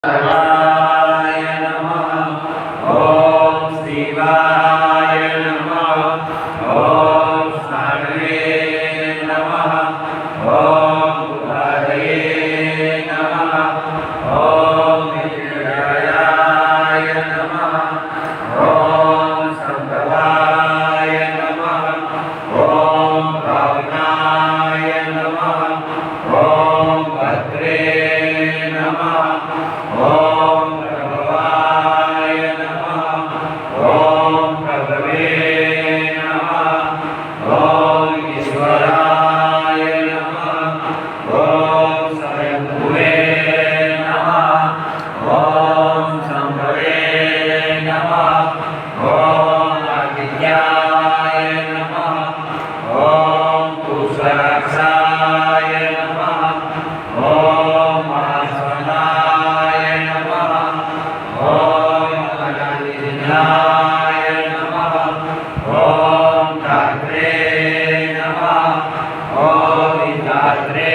शिवाय नमः। ओम शिवाय नमः। ओम साधवे नमः। ओम बुधाय नमः। ओम विद्याय नमः। ओम संभवाय नमः। ओम भावनाय नमः। ओम भद्रे नमः। ओम प्रभवाय नमः। ओम प्रभवे नमः। ओम ईश्वराय नमः। ओम स्वयंभुवे नमः। ओम संभवे नमः। ओम आदित्याय नमः। ओम पुष्कराक्षाय नमः। ओम महास्वनाय नमः। ओम अनादिनाय नमः। ओम धात्रे नमः। ओम विधात्रे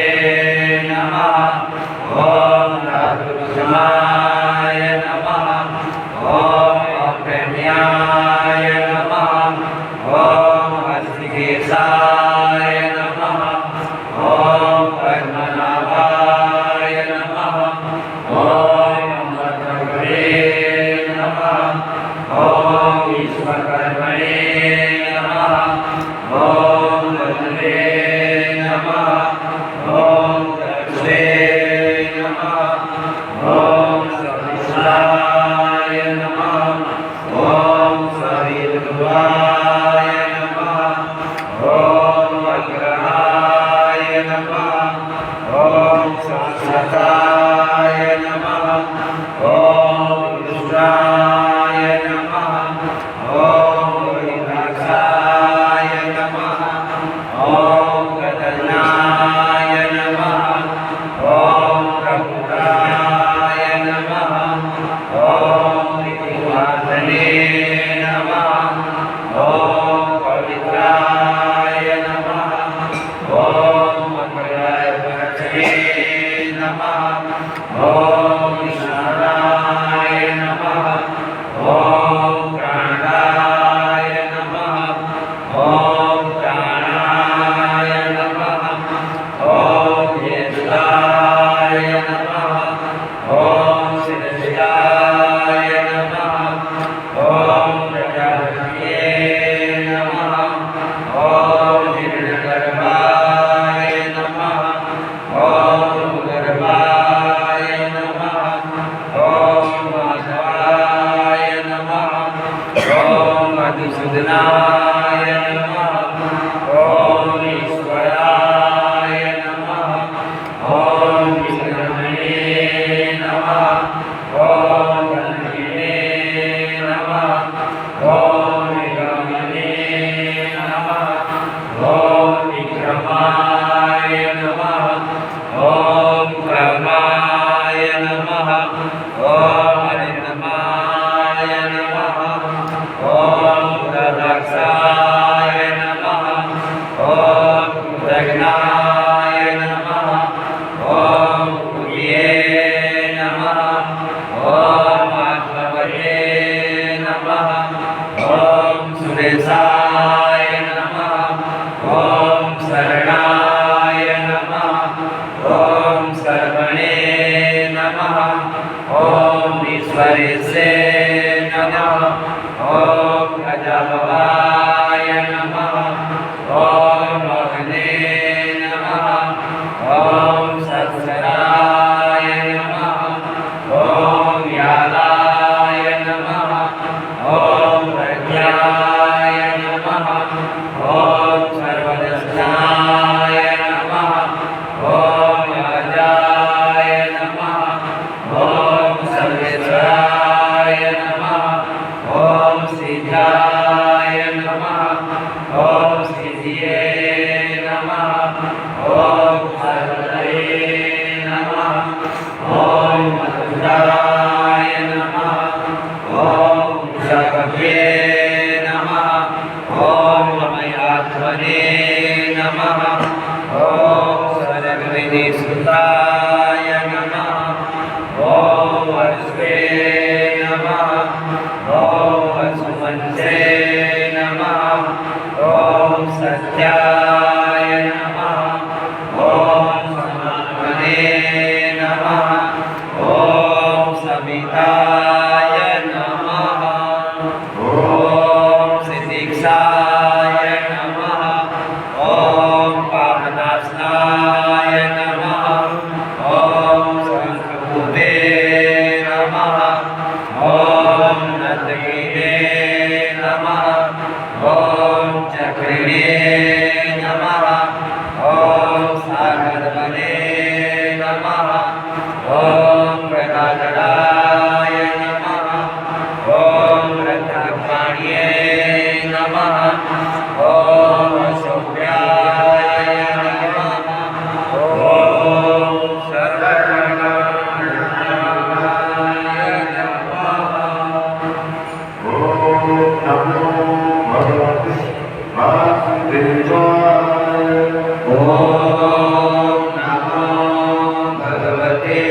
नमः। ओम धातुषमाय नमः। ओम अप्रणयाय नमः। ओम हस्तिकेशाय नमः। ओम पद्मनाभाय नमः। ओम अमृतकरे नमः। ओम विश्वकर्मणे नमः। ओम वज्रे नमः। ओम दक्षे नमः। ओम सविशाय नमः। ओम सविद्वाय नमः। ओम अग्रहाय नमः। ओम शाश्वताय नमः। ओम रुद्राय नमः। ओम विनाशाय नमः। ओम गदनाय नमः। ओम प्रमुखाय नमः। ओम विधिवादने नमः। ओम पवित्राय नमः। ओम मंगलाय नमः। ओम विशालाय नमः। ओम प्राणाय नमः। ओम प्राणाय नमः। ओम ज्येष्ठाय नमः। ओम शिरस्याय नमः। ओम प्रजापतये नमः। ओम हिरण्यगर्भाय नमः। ओम गर्भाय नमः। ओम माधवाय नमः। ओम मधुसूदनाय नमः। ओम ईश्वराय नमः। ओम विक्रमणे नमः। ओम गणिने नमः। ओम विक्रमणे नमः। ओम विक्रमाय नमः। ओम कर्माय नमः। ओम हरितमाय नमः। ओम दक्षाय नमः। ओम कृतघ्नाय नमः। ओम कुर्ये नमः। ओम आत्मवये नमः। ओम सुरेशाय नमः। ओम शरणाय नमः। ओम सर्वणे नमः। ओम ईश्वरेशे नमः। ओम गजाभवाय नमः। ओम मोहने नमः। ओम सत्सराय नमः। ओम व्यालाय नमः। ओम प्रज्ञाय नमः। ओम सर्वदर्शनाय नमः। ओम अजाय नमः। ओम सर्वेश्वराय नमः। ओम सिद्धाय नमः। ओम सिद्धिये नमः। ओम सर्वदये नमः। ओम मधुराय नमः। ओम विशाखभ्ये नमः। ओम रमयात्मने नमः। ओम सरगविनी सुताय नमः। ओम वसुवे नमः ॐ वसुमन्त्रे नमः ॐ सत्याय नमः ॐ समात्मने नमः ॐ सविताय नमः ॐ सिद्धिक्षाय नमः ॐ पावनास्नाय नमः ॐ शङ्खभूते नमः ॐ नन्दगिरे नमः ॐ चक्रिणे नमः ॐ सागरवने नमः ॐ प्रकाशराय नमः ॐ रत्नपाण्ये नमः ॐ अशोक्याय नमः ॐ सर्वगणाय नमः नमो भगवते वासुदेवाय ॐ नमो भगवते